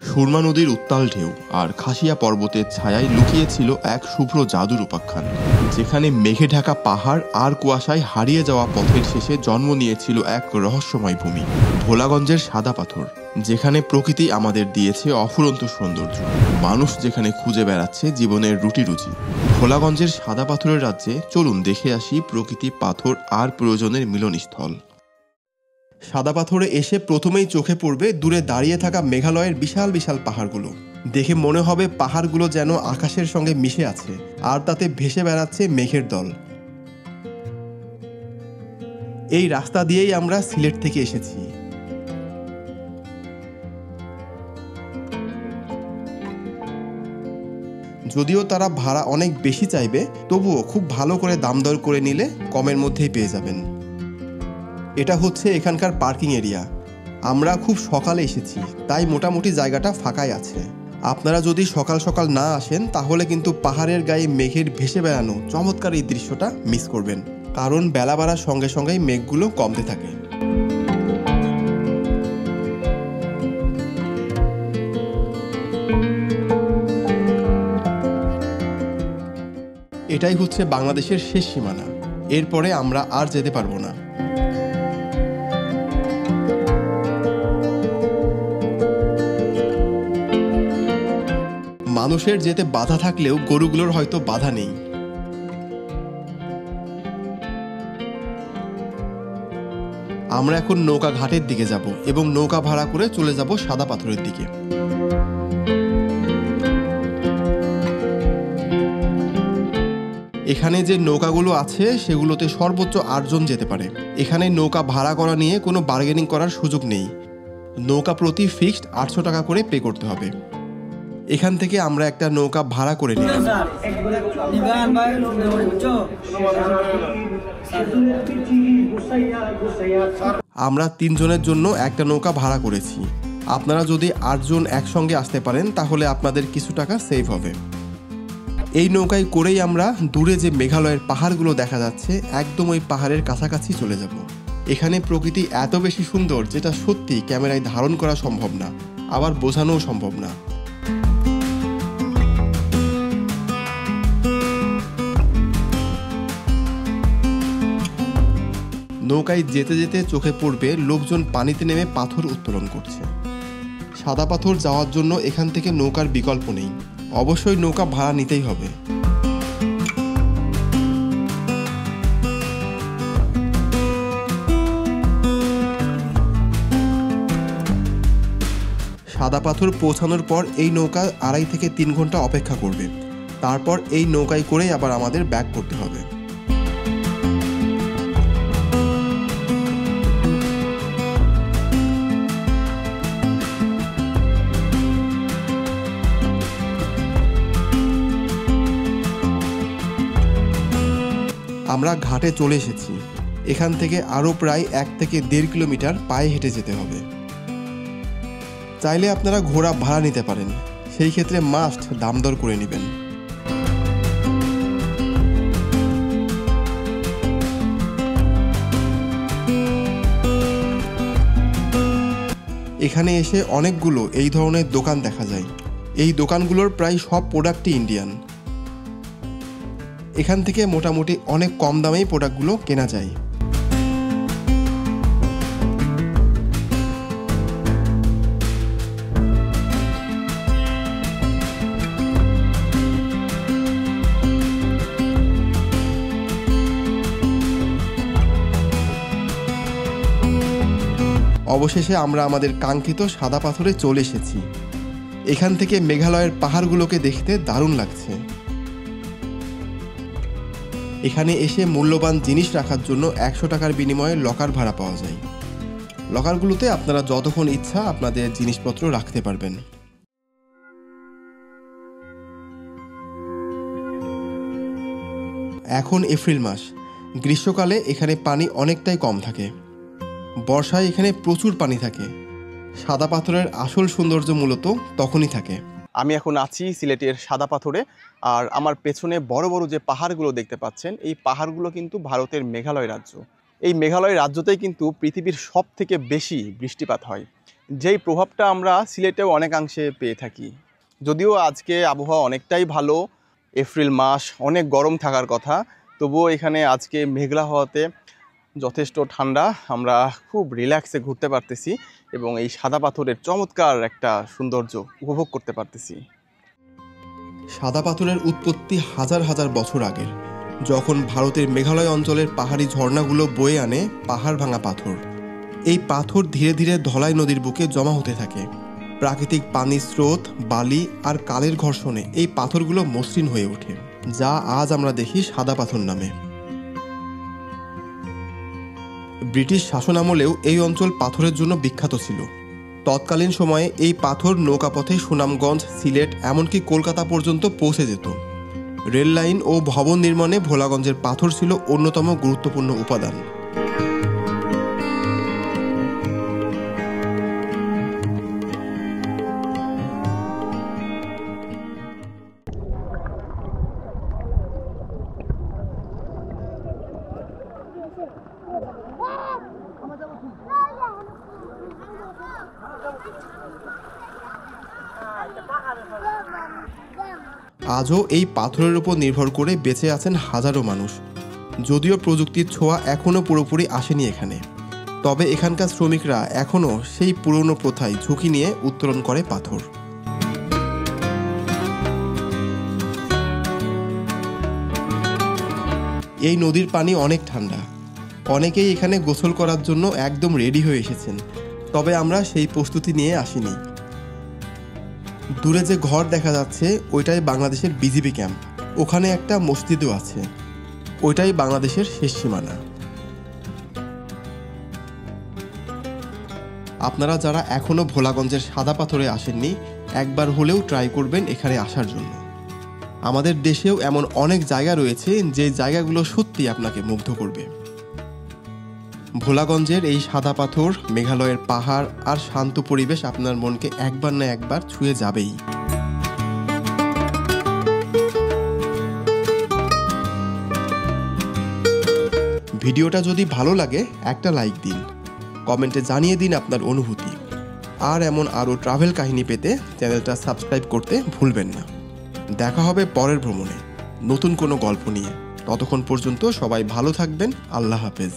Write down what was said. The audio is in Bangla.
সুরমা নদীর উত্তাল ঢেউ আর খাসিয়া পর্বতের ছায়ায় লুকিয়েছিল এক শুভ্র জাদুর উপাখ্যান, যেখানে মেঘে ঢাকা পাহাড় আর কুয়াশায় হারিয়ে যাওয়া পথের শেষে জন্ম নিয়েছিল এক রহস্যময় ভূমি, ভোলাগঞ্জের সাদা পাথর, যেখানে প্রকৃতি আমাদের দিয়েছে অফুরন্ত সৌন্দর্য, মানুষ যেখানে খুঁজে বেড়াচ্ছে জীবনের রুটি রুচি। ভোলাগঞ্জের সাদা পাথরের রাজ্যে চলুন দেখে আসি প্রকৃতি, পাথর আর প্রয়োজনের মিলনস্থল। সাদা পাথরে এসে প্রথমেই চোখে পড়বে দূরে দাঁড়িয়ে থাকা মেঘালয়ের বিশাল বিশাল পাহাড়গুলো। দেখে মনে হবে পাহাড়গুলো যেন আকাশের সঙ্গে মিশে আছে আর তাতে ভেসে বেড়াচ্ছে মেঘের দল। এই রাস্তা দিয়েই আমরা সিলেট থেকে এসেছি। যদিও তারা ভাড়া অনেক বেশি চাইবে, তবুও খুব ভালো করে দাম দর করে নিলে কমের মধ্যেই পেয়ে যাবেন। এটা হচ্ছে এখানকার পার্কিং এরিয়া। আমরা খুব সকালে এসেছি, তাই মোটামুটি জায়গাটা ফাঁকাই আছে। আপনারা যদি সকাল সকাল না আসেন তাহলে কিন্তু পাহাড়ের গায়ে মেঘের ভেসে বেড়ানো চমৎকার এই দৃশ্যটা মিস করবেন, কারণ বেলা বাড়ার সঙ্গে সঙ্গেই মেঘগুলো কমতে থাকে। এটাই হচ্ছে বাংলাদেশের শেষ সীমানা, এরপরে আমরা আর যেতে পারবো না। মানুষের যেতে বাধা থাকলেও গরুগুলোর হয়তো বাধা নেই। আমরা এখন নৌকা ঘাটের দিকে যাব এবং নৌকা ভাড়া করে চলে যাব সাদা পাথরের দিকে। এখানে যে নৌকাগুলো আছে সেগুলোতে সর্বোচ্চ 8 জন যেতে পারে। এখানে নৌকা ভাড়া করা নিয়ে কোনো বার্গেনিং করার সুযোগ নেই। নৌকা প্রতি ফিক্সড 800 টাকা করে পে করতে হবে। এখান থেকে আমরা একটা নৌকা ভাড়া করে নিলাম। আমরা 3 জনের জন্য একটা নৌকা ভাড়া করেছি। আপনারা যদি 8 জন একসঙ্গে আসতে পারেন তাহলে আপনাদের কিছু টাকা সেভ হবে। এই নৌকায় করেই আমরা দূরে যে মেঘালয়ের পাহাড়গুলো দেখা যাচ্ছে একদম ওই পাহাড়ের কাছাকাছি চলে যাব। এখানে প্রকৃতি এত বেশি সুন্দর যেটা সত্যি ক্যামেরায় ধারণ করা সম্ভব না, আবার বোঝানোও সম্ভব না। নৌকায় যেতে যেতে চোখে পড়বে লোকজন পানিতে নেমে পাথর উত্তোলন করছে। সাদা পাথর যাওয়ার জন্য এখান থেকে নৌকার বিকল্প নেই, অবশ্যই নৌকা ভাড়া নিতেই হবে। সাদা পাথর পৌঁছানোর পর এই নৌকা 2.5 থেকে 3 ঘন্টা অপেক্ষা করবে। তারপর এই নৌকায় করেই আবার আমাদের ব্যাক করতে হবে। আমরা ঘাটে চলে এসেছি। এখান থেকে আরও প্রায় 1 থেকে 1.5 কিলোমিটার পায়ে হেঁটে যেতে হবে। চাইলে আপনারা ঘোড়া ভাড়া নিতে পারেন, সেই ক্ষেত্রে মাস্ট দাম দর করে নেবেন। এখানে এসে অনেকগুলো এই ধরনের দোকান দেখা যায়। এই দোকানগুলোর প্রায় সব প্রোডাক্টই ইন্ডিয়ান। এখান থেকে মোটামুটি অনেক কম দামেই প্রোডাক্টগুলো কেনা যায়। অবশেষে আমরা আমাদের কাঙ্ক্ষিত সাদা পাথরে চলে এসেছি। এখান থেকে মেঘালয়ের পাহাড়গুলোকে দেখতে দারুণ লাগছে। এখানে এসে মূল্যবান জিনিস রাখার জন্য 100 টাকার বিনিময়ে লকার ভাড়া পাওয়া যায়। লকারগুলোতে আপনারা যতক্ষণ ইচ্ছা আপনাদের জিনিসপত্র রাখতে পারবেন। এখন এপ্রিল মাস, গ্রীষ্মকালে এখানে পানি অনেকটাই কম থাকে। বর্ষায় এখানে প্রচুর পানি থাকে। সাদা পাথরের আসল সৌন্দর্য মূলত তখনই থাকে। আমি এখন আছি সিলেটের সাদা পাথরে, আর আমার পেছনে বড় বড় যে পাহাড়গুলো দেখতে পাচ্ছেন এই পাহাড়গুলো কিন্তু ভারতের মেঘালয় রাজ্য। এই মেঘালয় রাজ্যতেই কিন্তু পৃথিবীর সবথেকে বেশি বৃষ্টিপাত হয়। যেই প্রভাবটা আমরা সিলেটেও অনেকাংশে পেয়ে থাকি। যদিও আজকে আবহাওয়া অনেকটাই ভালো, এপ্রিল মাস, অনেক গরম থাকার কথা, তবুও এখানে আজকে মেঘলা হওয়াতে যথেষ্ট ঠান্ডা, আমরা খুব রিল্যাক্সে ঘুরতে পারতেছি এবং এই সাদা পাথরের চমৎকার একটা সৌন্দর্য উপভোগ করতে পারতেছি। সাদা পাথরের উৎপত্তি হাজার হাজার বছর আগের, যখন ভারতের মেঘালয় অঞ্চলের পাহাড়ি ঝর্ণাগুলো বয়ে আনে পাহাড় ভাঙা পাথর। এই পাথর ধীরে ধীরে ধলাই নদীর বুকে জমা হতে থাকে। প্রাকৃতিক পানির স্রোত, বালি আর কালের ঘর্ষণে এই পাথরগুলো মসৃণ হয়ে ওঠে, যা আজ আমরা দেখি সাদা পাথর নামে। ব্রিটিশ শাসন আমলেও এই অঞ্চল পাথরের জন্য বিখ্যাত ছিল। তৎকালীন সময়ে এই পাথর নৌকাপথে সুনামগঞ্জ, সিলেট, এমনকি কলকাতা পর্যন্ত পৌঁছে যেত। রেল লাইন ও ভবন নির্মাণে ভোলাগঞ্জের পাথর ছিল অন্যতম গুরুত্বপূর্ণ উপাদান। আজও এই পাথরের উপর নির্ভর করে বেঁচে আছেন হাজারো মানুষ। যদিও প্রযুক্তির ছোঁয়া এখনও পুরোপুরি আসেনি এখানে, তবে এখানকার শ্রমিকরা এখনও সেই পুরনো প্রথায় ঝুঁকি নিয়ে উত্তোলন করে পাথর। এই নদীর পানি অনেক ঠান্ডা, অনেকেই এখানে গোসল করার জন্য একদম রেডি হয়ে এসেছেন, তবে আমরা সেই প্রস্তুতি নিয়ে আসিনি। দূরে যে ঘর দেখা যাচ্ছে ওইটাই বাংলাদেশের বিজিবি ক্যাম্প, ওখানে একটা মসজিদও আছে, ওইটাই বাংলাদেশের শেষ সীমানা। আপনারা যারা এখনও ভোলাগঞ্জের সাদা পাথরে আসেননি, একবার হলেও ট্রাই করবেন এখানে আসার জন্য। আমাদের দেশেও এমন অনেক জায়গা রয়েছে যে জায়গাগুলো সত্যি আপনাকে মুগ্ধ করবে। ভোলাগঞ্জের এই সাদা পাথর, মেঘালয়ের পাহাড় আর শান্ত পরিবেশ আপনার মনকে একবার না একবার ছুঁয়ে যাবেই। ভিডিওটা যদি ভালো লাগে একটা লাইক দিন, কমেন্টে জানিয়ে দিন আপনার অনুভূতি, আর এমন আরও ট্রাভেল কাহিনী পেতে চ্যানেলটা সাবস্ক্রাইব করতে ভুলবেন না। দেখা হবে পরের ভ্রমণে নতুন কোনো গল্প নিয়ে। ততক্ষণ পর্যন্ত সবাই ভালো থাকবেন। আল্লাহ হাফেজ।